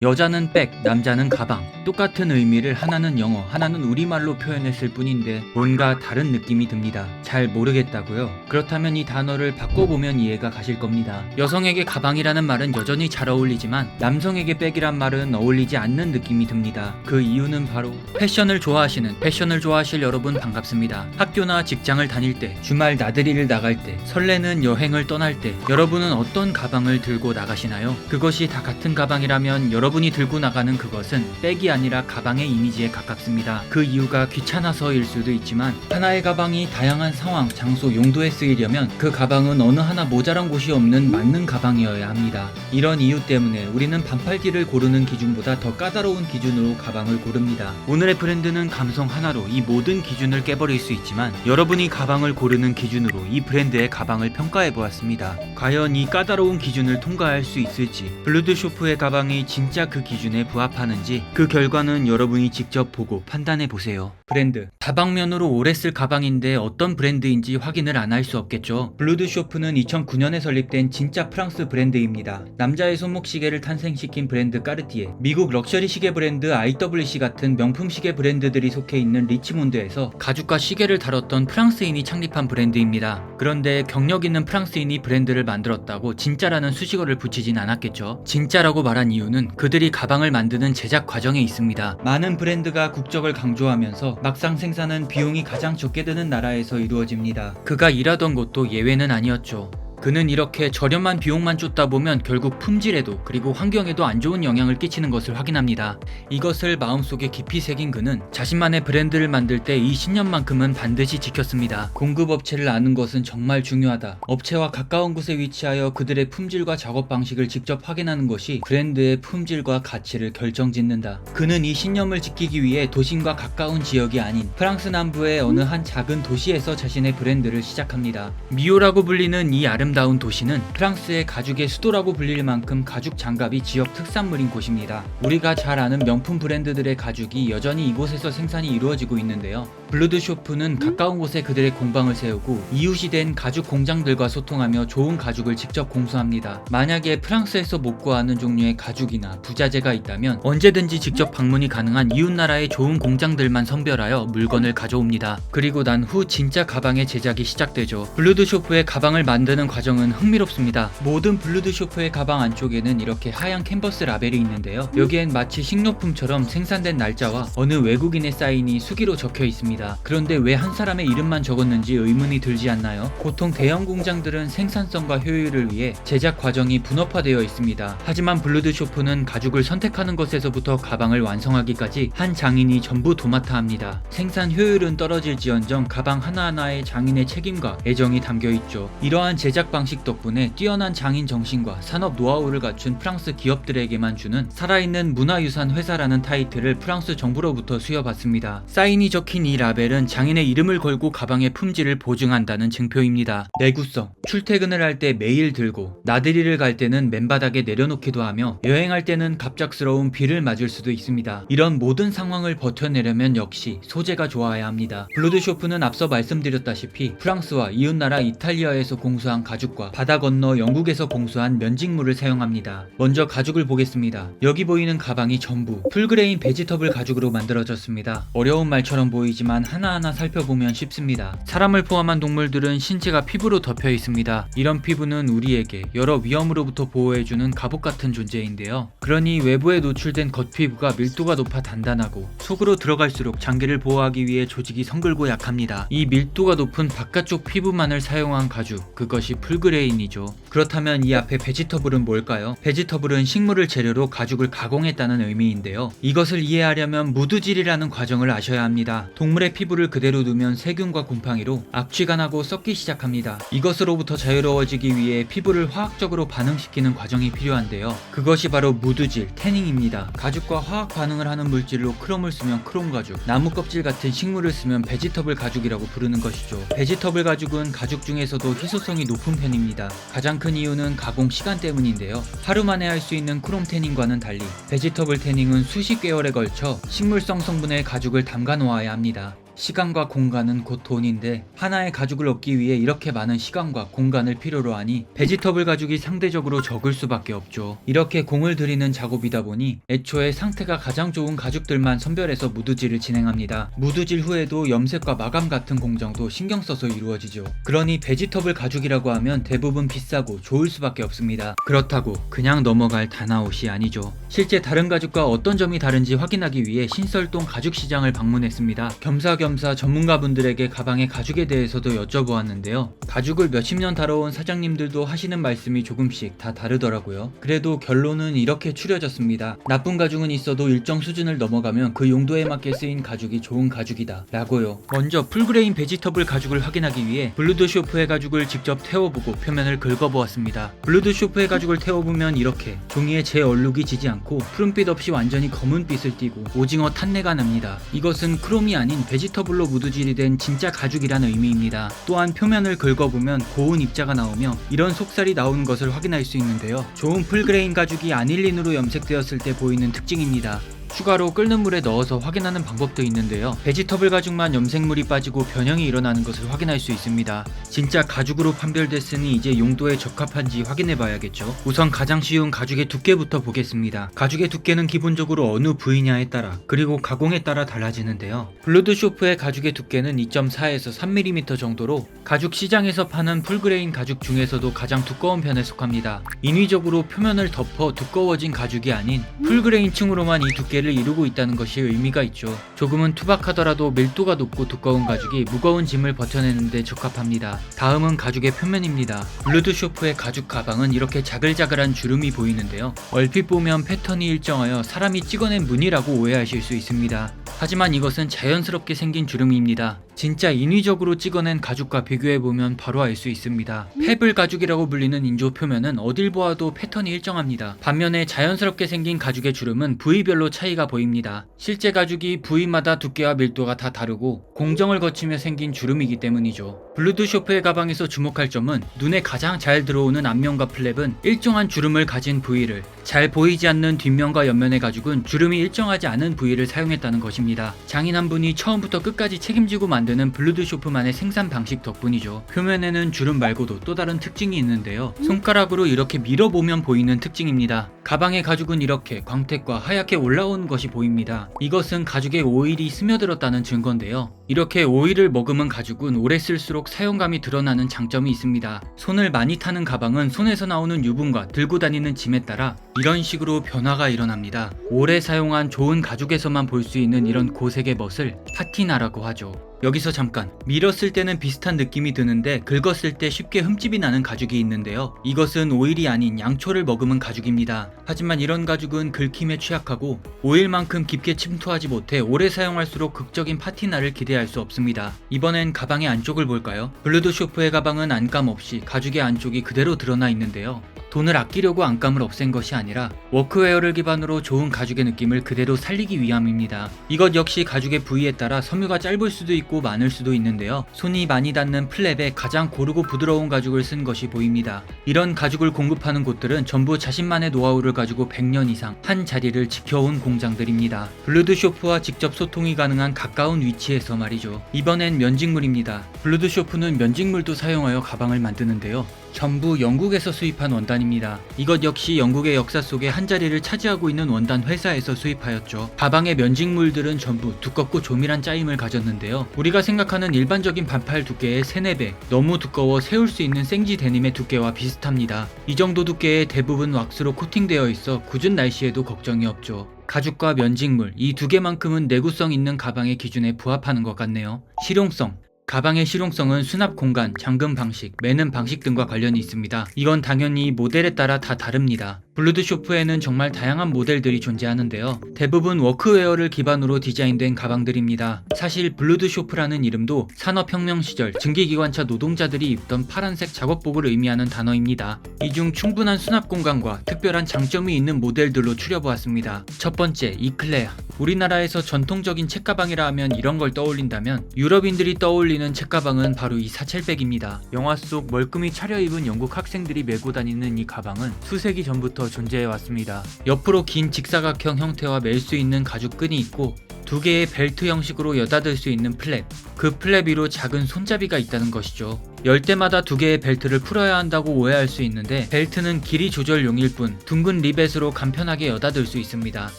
여자는 백, 남자는 가방. 똑같은 의미를 하나는 영어, 하나는 우리말로 표현했을 뿐인데 뭔가 다른 느낌이 듭니다. 잘 모르겠다고요? 그렇다면 이 단어를 바꿔보면 이해가 가실 겁니다. 여성에게 가방이라는 말은 여전히 잘 어울리지만 남성에게 백이란 말은 어울리지 않는 느낌이 듭니다. 그 이유는 바로 패션을 좋아하실 여러분 반갑습니다. 학교나 직장을 다닐 때, 주말 나들이를 나갈 때, 설레는 여행을 떠날 때 여러분은 어떤 가방을 들고 나가시나요? 그것이 다 같은 가방이라면 여러분이 들고 나가는 그것은 백이 아니라 가방의 이미지에 가깝습니다. 그 이유가 귀찮아서일 수도 있지만 하나의 가방이 다양한 상황, 장소, 용도에 쓰이려면 그 가방은 어느 하나 모자란 곳이 없는 맞는 가방이어야 합니다. 이런 이유 때문에 우리는 반팔티를 고르는 기준보다 더 까다로운 기준으로 가방을 고릅니다. 오늘의 브랜드는 감성 하나로 이 모든 기준을 깨버릴 수 있지만 여러분이 가방을 고르는 기준으로 이 브랜드의 가방을 평가해 보았습니다. 과연 이 까다로운 기준을 통과할 수 있을지, 블루드쇼프의 가방이 진짜 그 기준에 부합하는지 그 결과는 여러분이 직접 보고 판단해 보세요. 브랜드, 다방면으로 오래 쓸 가방인데 어떤 브랜드인지 확인을 안 할 수 없겠죠. 블루드쇼프는 2009년에 설립된 진짜 프랑스 브랜드입니다. 남자의 손목시계를 탄생시킨 브랜드 까르티에, 미국 럭셔리 시계 브랜드 IWC 같은 명품 시계 브랜드들이 속해 있는 리치몬드에서 가죽과 시계를 다뤘던 프랑스인이 창립한 브랜드입니다. 그런데 경력 있는 프랑스인이 브랜드를 만들었다고 진짜라는 수식어를 붙이진 않았겠죠. 진짜라고 말한 이유는 그들이 가방을 만드는 제작 과정에 있습니다. 많은 브랜드가 국적을 강조하면서 막상 생산은 비용이 가장 적게 드는 나라에서 이루어집니다. 그가 일하던 곳도 예외는 아니었죠. 그는 이렇게 저렴한 비용만 쫓다 보면 결국 품질에도 그리고 환경에도 안 좋은 영향을 끼치는 것을 확인합니다. 이것을 마음속에 깊이 새긴 그는 자신만의 브랜드를 만들 때 이 신념만큼은 반드시 지켰습니다. 공급업체를 아는 것은 정말 중요하다. 업체와 가까운 곳에 위치하여 그들의 품질과 작업 방식을 직접 확인하는 것이 브랜드의 품질과 가치를 결정짓는다. 그는 이 신념을 지키기 위해 도심과 가까운 지역이 아닌 프랑스 남부의 어느 한 작은 도시에서 자신의 브랜드를 시작합니다. 미오라고 불리는 이 아름다운 도시는 프랑스의 가죽의 수도라고 불릴 만큼 가죽 장갑이 지역 특산물인 곳입니다. 우리가 잘 아는 명품 브랜드들의 가죽이 여전히 이곳에서 생산이 이루어지고 있는데요. 블루드쇼프는 가까운 곳에 그들의 공방을 세우고 이웃이 된 가죽 공장들과 소통하며 좋은 가죽을 직접 공수합니다. 만약에 프랑스에서 못 구하는 종류의 가죽이나 부자재가 있다면 언제든지 직접 방문이 가능한 이웃나라의 좋은 공장들만 선별하여 물건을 가져옵니다. 그리고 난 후 진짜 가방의 제작이 시작되죠. 블루드쇼프의 가방을 만드는 과정은 흥미롭습니다. 모든 블루드쇼프의 가방 안쪽에는 이렇게 하얀 캔버스 라벨이 있는데요. 여기엔 마치 식료품처럼 생산된 날짜와 어느 외국인의 사인이 수기로 적혀 있습니다. 그런데 왜 한 사람의 이름만 적었는지 의문이 들지 않나요? 보통 대형 공장들은 생산성과 효율을 위해 제작 과정이 분업화되어 있습니다. 하지만 블루드쇼프는 가죽을 선택하는 것에서부터 가방을 완성하기까지 한 장인이 전부 도맡아 합니다. 생산 효율은 떨어질지언정 가방 하나하나에 장인의 책임과 애정이 담겨 있죠. 이러한 제작 방식 덕분에 뛰어난 장인 정신과 산업 노하우를 갖춘 프랑스 기업들에게만 주는 살아있는 문화유산 회사라는 타이틀을 프랑스 정부로부터 수여받습니다. 사인이 적힌 이 라벨은 장인의 이름을 걸고 가방의 품질을 보증한다는 증표입니다. 내구성, 출퇴근을 할 때 매일 들고 나들이를 갈 때는 맨바닥에 내려놓기도 하며 여행할 때는 갑작스러운 비를 맞을 수도 있습니다. 이런 모든 상황을 버텨내려면 역시 소재가 좋아야 합니다. 블루드쇼프는 앞서 말씀드렸다시피 프랑스와 이웃나라 이탈리아에서 공수한 가죽과 바다 건너 영국에서 공수한 면직물을 사용합니다. 먼저 가죽을 보겠습니다. 여기 보이는 가방이 전부 풀그레인 베지터블 가죽으로 만들어졌습니다. 어려운 말처럼 보이지만 하나하나 살펴보면 쉽습니다. 사람을 포함한 동물들은 신체가 피부로 덮여 있습니다. 이런 피부는 우리에게 여러 위험으로부터 보호해주는 갑옷 같은 존재인데요. 그러니 외부에 노출된 겉피부가 밀도가 높아 단단하고 속으로 들어갈수록 장기를 보호하기 위해 조직이 성글고 약합니다. 이 밀도가 높은 바깥쪽 피부만을 사용한 가죽, 그것이 풀그레인이죠. 그렇다면 이 앞에 베지터블은 뭘까요? 베지터블은 식물을 재료로 가죽을 가공했다는 의미인데요. 이것을 이해하려면 무드질이라는 과정을 아셔야 합니다. 동물의 피부를 그대로 두면 세균과 곰팡이로 악취가 나고 썩기 시작합니다. 이것으로부터 자유로워지기 위해 피부를 화학적으로 반응시키는 과정이 필요한데요. 그것이 바로 무드질, 태닝입니다. 가죽과 화학 반응을 하는 물질로 크롬을 쓰면 크롬 가죽, 나무 껍질 같은 식물을 쓰면 베지터블 가죽이라고 부르는 것이죠. 베지터블 가죽은 가죽 중에서도 희소성이 높은 편입니다. 가장 큰 이유는 가공 시간 때문인데요. 하루 만에 할 수 있는 크롬 태닝과는 달리 베지터블 태닝은 수십 개월에 걸쳐 식물성 성분의 가죽을 담가 놓아야 합니다. 시간과 공간은 곧 돈인데 하나의 가죽을 얻기 위해 이렇게 많은 시간과 공간을 필요로 하니 베지터블 가죽이 상대적으로 적을 수밖에 없죠. 이렇게 공을 들이는 작업이다 보니 애초에 상태가 가장 좋은 가죽들만 선별해서 무드질을 진행합니다. 무드질 후에도 염색과 마감 같은 공정도 신경 써서 이루어지죠. 그러니 베지터블 가죽이라고 하면 대부분 비싸고 좋을 수밖에 없습니다. 그렇다고 그냥 넘어갈 다나옷이 아니죠. 실제 다른 가죽과 어떤 점이 다른지 확인하기 위해 신설동 가죽 시장을 방문했습니다. 겸사겸사 전문가분들에게 가방의 가죽에 대해서도 여쭤보았는데요. 가죽을 몇십 년 다뤄온 사장님들도 하시는 말씀이 조금씩 다 다르더라고요. 그래도 결론은 이렇게 추려졌습니다. 나쁜 가죽은 있어도 일정 수준을 넘어가면 그 용도에 맞게 쓰인 가죽이 좋은 가죽이다 라고요. 먼저 풀그레인 베지터블 가죽을 확인하기 위해 블루드쇼프의 가죽을 직접 태워보고 표면을 긁어보았습니다. 블루드쇼프의 가죽을 태워보면 이렇게 종이에 제 얼룩이 지지 않고 푸른빛 없이 완전히 검은빛을 띠고 오징어 탄내가 납니다. 이것은 크롬이 아닌 베지터블로 무드질이 된 진짜 가죽이라는 의미입니다. 또한 표면을 긁어보면 고운 입자가 나오며 이런 속살이 나오는 것을 확인할 수 있는데요. 좋은 풀그레인 가죽이 아닐린으로 염색되었을 때 보이는 특징입니다. 추가로 끓는 물에 넣어서 확인하는 방법도 있는데요. 베지터블 가죽만 염색물이 빠지고 변형이 일어나는 것을 확인할 수 있습니다. 진짜 가죽으로 판별됐으니 이제 용도에 적합한지 확인해봐야겠죠. 우선 가장 쉬운 가죽의 두께부터 보겠습니다. 가죽의 두께는 기본적으로 어느 부위냐에 따라 그리고 가공에 따라 달라지는데요. 블루드쇼프의 가죽의 두께는 2.4에서 3mm 정도로 가죽 시장에서 파는 풀그레인 가죽 중에서도 가장 두꺼운 편에 속합니다. 인위적으로 표면을 덮어 두꺼워진 가죽이 아닌 풀그레인 층으로만 이 두께를 이루고 있다는 것이 의미가 있죠. 조금은 투박하더라도 밀도가 높고 두꺼운 가죽이 무거운 짐을 버텨내는 데 적합합니다. 다음은 가죽의 표면입니다. 블루드쇼프의 가죽 가방은 이렇게 자글자글한 주름이 보이는데요. 얼핏 보면 패턴이 일정하여 사람이 찍어낸 무늬라고 오해하실 수 있습니다. 하지만 이것은 자연스럽게 생긴 주름입니다. 진짜 인위적으로 찍어낸 가죽과 비교해보면 바로 알 수 있습니다. 페블 가죽이라고 불리는 인조 표면은 어딜 보아도 패턴이 일정합니다. 반면에 자연스럽게 생긴 가죽의 주름은 부위별로 차이가 보입니다. 실제 가죽이 부위마다 두께와 밀도가 다 다르고 공정을 거치며 생긴 주름이기 때문이죠. 블루드쇼프의 가방에서 주목할 점은 눈에 가장 잘 들어오는 앞면과 플랩은 일정한 주름을 가진 부위를, 잘 보이지 않는 뒷면과 옆면의 가죽은 주름이 일정하지 않은 부위를 사용했다는 것입니다. 장인한 분이 처음부터 끝까지 책임지고 만드는 블루드쇼프만의 생산 방식 덕분이죠. 표면에는 주름 말고도 또 다른 특징이 있는데요. 손가락으로 이렇게 밀어보면 보이는 특징입니다. 가방의 가죽은 이렇게 광택과 하얗게 올라온 것이 보입니다. 이것은 가죽에 오일이 스며들었다는 증거인데요. 이렇게 오일을 머금은 가죽은 오래 쓸수록 사용감이 드러나는 장점이 있습니다. 손을 많이 타는 가방은 손에서 나오는 유분과 들고 다니는 짐에 따라 이런 식으로 변화가 일어납니다. 오래 사용한 좋은 가죽에서만 볼 수 있는 이런 고색의 멋을 파티나라고 하죠. 여기서 잠깐, 밀었을 때는 비슷한 느낌이 드는데 긁었을 때 쉽게 흠집이 나는 가죽이 있는데요. 이것은 오일이 아닌 양초를 머금은 가죽입니다. 하지만 이런 가죽은 긁힘에 취약하고 오일만큼 깊게 침투하지 못해 오래 사용할수록 극적인 파티나를 기대할 수 없습니다. 이번엔 가방의 안쪽을 볼까요? 블루드쇼프의 가방은 안감 없이 가죽의 안쪽이 그대로 드러나 있는데요. 돈을 아끼려고 안감을 없앤 것이 아니라 워크웨어를 기반으로 좋은 가죽의 느낌을 그대로 살리기 위함입니다. 이것 역시 가죽의 부위에 따라 섬유가 짧을 수도 있고 많을 수도 있는데요. 손이 많이 닿는 플랩에 가장 고르고 부드러운 가죽을 쓴 것이 보입니다. 이런 가죽을 공급하는 곳들은 전부 자신만의 노하우를 가지고 100년 이상 한 자리를 지켜온 공장들입니다. 블루드쇼프와 직접 소통이 가능한 가까운 위치에서 말이죠. 이번엔 면직물입니다. 블루드쇼프는 면직물도 사용하여 가방을 만드는데요. 전부 영국에서 수입한 원단입니다. 이것 역시 영국의 역사 속에 한 자리를 차지하고 있는 원단 회사에서 수입하였죠. 가방의 면직물들은 전부 두껍고 조밀한 짜임을 가졌는데요. 우리가 생각하는 일반적인 반팔 두께의 3-4배, 너무 두꺼워 세울 수 있는 생지 데님의 두께와 비슷합니다. 이 정도 두께의 대부분 왁스로 코팅되어 있어 굳은 날씨에도 걱정이 없죠. 가죽과 면직물, 이 두 개만큼은 내구성 있는 가방의 기준에 부합하는 것 같네요. 실용성. 가방의 실용성은 수납 공간, 잠금 방식, 매는 방식 등과 관련이 있습니다. 이건 당연히 모델에 따라 다 다릅니다. 블루드쇼프에는 정말 다양한 모델들이 존재하는데요. 대부분 워크웨어를 기반으로 디자인된 가방들입니다. 사실 블루드쇼프라는 이름도 산업혁명 시절 증기기관차 노동자들이 입던 파란색 작업복을 의미하는 단어입니다. 이 중 충분한 수납 공간과 특별한 장점이 있는 모델들로 추려보았습니다. 첫 번째, 이클레아. 우리나라에서 전통적인 책가방이라 하면 이런 걸 떠올린다면 유럽인들이 떠올리는 책가방은 바로 이 사첼백입니다. 영화 속 멀끔히 차려입은 영국 학생들이 메고 다니는 이 가방은 수세기 전부터 존재해왔습니다. 옆으로 긴 직사각형 형태와 멜 수 있는 가죽끈이 있고 두 개의 벨트 형식으로 여닫을 수 있는 플랩, 그 플랩 위로 작은 손잡이가 있다는 것이죠. 열 때마다 두 개의 벨트를 풀어야 한다고 오해할 수 있는데 벨트는 길이 조절용일 뿐 둥근 리벳으로 간편하게 여닫을 수 있습니다.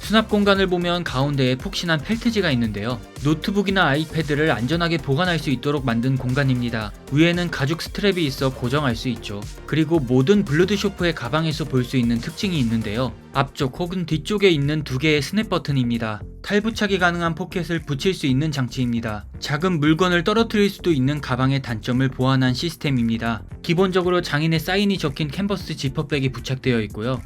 수납 공간을 보면 가운데에 푹신한 펠트지가 있는데요. 노트북이나 아이패드를 안전하게 보관할 수 있도록 만든 공간입니다. 위에는 가죽 스트랩이 있어 고정할 수 있죠. 그리고 모든 블루드쇼프의 가방에서 볼 수 있는 특징이 있는데요. 앞쪽 혹은 뒤쪽에 있는 두 개의 스냅 버튼입니다. 탈부착이 가능한 포켓을 붙일 수 있는 장치입니다. 작은 물건을 떨어뜨릴 수도 있는 가방의 단점을 보완한 시스템입니다. 기본적으로 장인의 사인이 적힌 캔버스 지퍼백이 부착되어 있고요.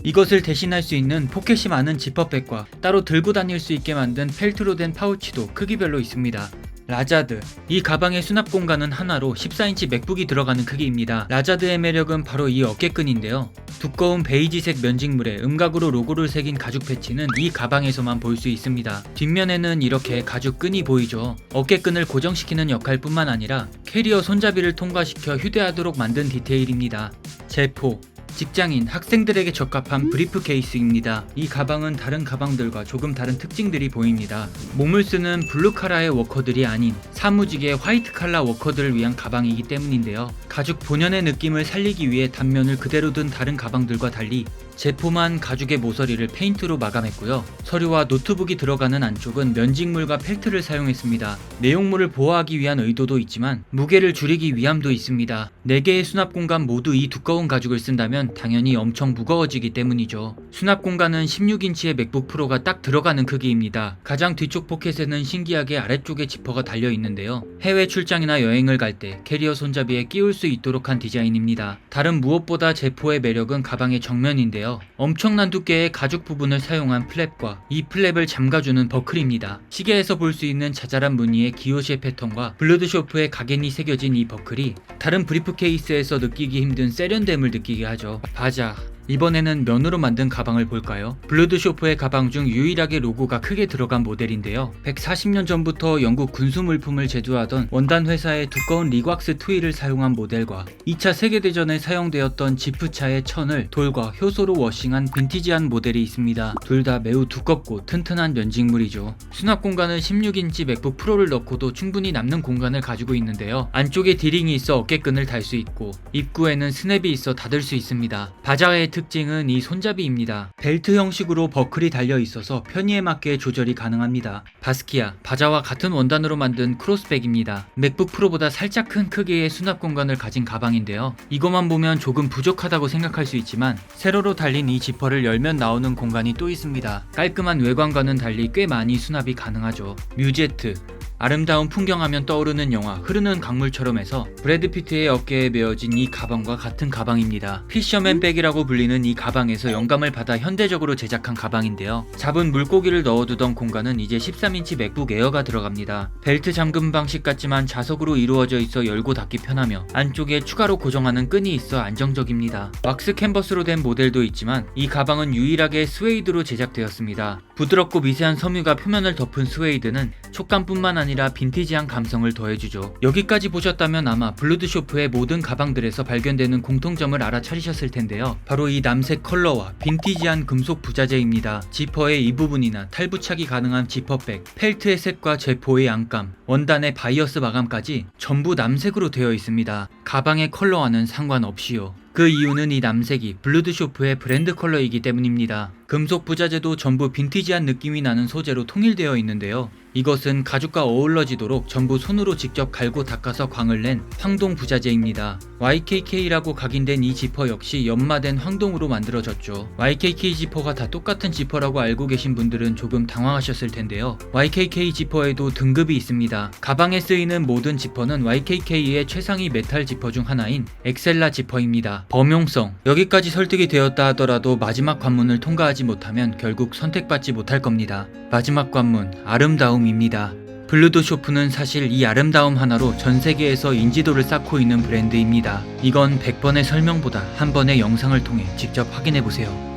이것을 대신할 수 있는 포켓이 많은 지퍼백과 따로 들고 다닐 수 있게 만든 펠트로 된 파우치도 크기별로 있습니다. 라자드, 이 가방의 수납 공간은 하나로 14인치 맥북이 들어가는 크기입니다. 라자드의 매력은 바로 이 어깨끈인데요. 두꺼운 베이지색 면직물에 음각으로 로고를 새긴 가죽 패치는 이 가방에서만 볼 수 있습니다. 뒷면에는 이렇게 가죽 끈이 보이죠. 어깨끈을 고정시키는 역할뿐만 아니라 캐리어 손잡이를 통과시켜 휴대하도록 만든 디테일입니다. 제포, 직장인, 학생들에게 적합한 브리프 케이스입니다. 이 가방은 다른 가방들과 조금 다른 특징들이 보입니다. 몸을 쓰는 블루 카라의 워커들이 아닌 사무직의 화이트 칼라 워커들을 위한 가방이기 때문인데요. 가죽 본연의 느낌을 살리기 위해 단면을 그대로 둔 다른 가방들과 달리 제포만 가죽의 모서리를 페인트로 마감했고요. 서류와 노트북이 들어가는 안쪽은 면직물과 펠트를 사용했습니다. 내용물을 보호하기 위한 의도도 있지만 무게를 줄이기 위함도 있습니다. 4개의 수납 공간 모두 이 두꺼운 가죽을 쓴다면 당연히 엄청 무거워지기 때문이죠. 수납 공간은 16인치의 맥북 프로가 딱 들어가는 크기입니다. 가장 뒤쪽 포켓에는 신기하게 아래쪽에 지퍼가 달려 있는데요. 해외 출장이나 여행을 갈 때 캐리어 손잡이에 끼울 수 있도록 한 디자인입니다. 다른 무엇보다 제포의 매력은 가방의 정면인데요. 엄청난 두께의 가죽 부분을 사용한 플랩과 이 플랩을 잠가주는 버클입니다. 시계에서 볼 수 있는 자잘한 무늬의 기요시의 패턴과 블루드쇼프의 각인이 새겨진 이 버클이 다른 브리프 케이스에서 느끼기 힘든 세련됨을 느끼게 하죠. 바자, 이번에는 면으로 만든 가방을 볼까요? 블루드쇼프의 가방 중 유일하게 로고가 크게 들어간 모델인데요. 140년 전부터 영국 군수 물품을 제조하던 원단 회사의 두꺼운 리곽스 트윌을 사용한 모델과 2차 세계대전에 사용되었던 지프차의 천을 돌과 효소로 워싱한 빈티지한 모델이 있습니다. 둘 다 매우 두껍고 튼튼한 면직물이죠. 수납 공간은 16인치 맥북 프로를 넣고도 충분히 남는 공간을 가지고 있는데요. 안쪽에 디링이 있어 어깨끈을 달 수 있고 입구에는 스냅이 있어 닫을 수 있습니다. 바자의 특징은 이 손잡이입니다. 벨트 형식으로 버클이 달려 있어서 편의에 맞게 조절이 가능합니다. 바스키아, 바자와 같은 원단으로 만든 크로스백입니다. 맥북 프로보다 살짝 큰 크기의 수납 공간을 가진 가방인데요. 이것만 보면 조금 부족하다고 생각할 수 있지만 세로로 달린 이 지퍼를 열면 나오는 공간이 또 있습니다. 깔끔한 외관과는 달리 꽤 많이 수납이 가능하죠. 뮤제트, 아름다운 풍경하면 떠오르는 영화 흐르는 강물처럼 해서 브래드 피트의 어깨에 메어진 이 가방과 같은 가방입니다. 피셔맨 백이라고 불리는 이 가방에서 영감을 받아 현대적으로 제작한 가방인데요. 잡은 물고기를 넣어두던 공간은 이제 13인치 맥북 에어가 들어갑니다. 벨트 잠금 방식 같지만 자석으로 이루어져 있어 열고 닫기 편하며 안쪽에 추가로 고정하는 끈이 있어 안정적입니다. 왁스 캔버스로 된 모델도 있지만 이 가방은 유일하게 스웨이드로 제작되었습니다. 부드럽고 미세한 섬유가 표면을 덮은 스웨이드는 촉감뿐만 아니라 빈티지한 감성을 더해주죠. 여기까지 보셨다면 아마 블루드쇼프의 모든 가방들에서 발견되는 공통점을 알아차리셨을 텐데요. 바로 이 남색 컬러와 빈티지한 금속 부자재입니다. 지퍼의 이 부분이나 탈부착이 가능한 지퍼백, 펠트의 색과 제포의 안감, 원단의 바이어스 마감까지 전부 남색으로 되어 있습니다. 가방의 컬러와는 상관없이요. 그 이유는 이 남색이 블루드쇼프의 브랜드 컬러이기 때문입니다. 금속 부자재도 전부 빈티지한 느낌이 나는 소재로 통일되어 있는데요. 이것은 가죽과 어우러지도록 전부 손으로 직접 갈고 닦아서 광을 낸 황동 부자재입니다. YKK라고 각인된 이 지퍼 역시 연마된 황동으로 만들어졌죠. YKK 지퍼가 다 똑같은 지퍼라고 알고 계신 분들은 조금 당황하셨을 텐데요. YKK 지퍼에도 등급이 있습니다. 가방에 쓰이는 모든 지퍼는 YKK의 최상위 메탈 지퍼 중 하나인 엑셀라 지퍼입니다. 범용성, 여기까지 설득이 되었다 하더라도 마지막 관문을 통과하지 못하면 결국 선택받지 못할 겁니다. 마지막 관문, 아름다움입니다. 블루드쇼프는 사실 이 아름다움 하나로 전 세계에서 인지도를 쌓고 있는 브랜드입니다. 이건 100번의 설명보다 한 번의 영상을 통해 직접 확인해보세요.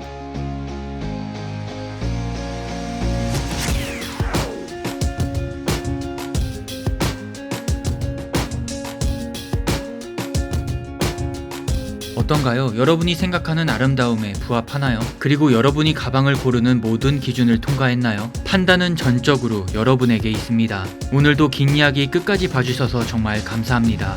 어떤가요? 여러분이 생각하는 아름다움에 부합하나요? 그리고 여러분이 가방을 고르는 모든 기준을 통과했나요? 판단은 전적으로 여러분에게 있습니다. 오늘도 긴 이야기 끝까지 봐주셔서 정말 감사합니다.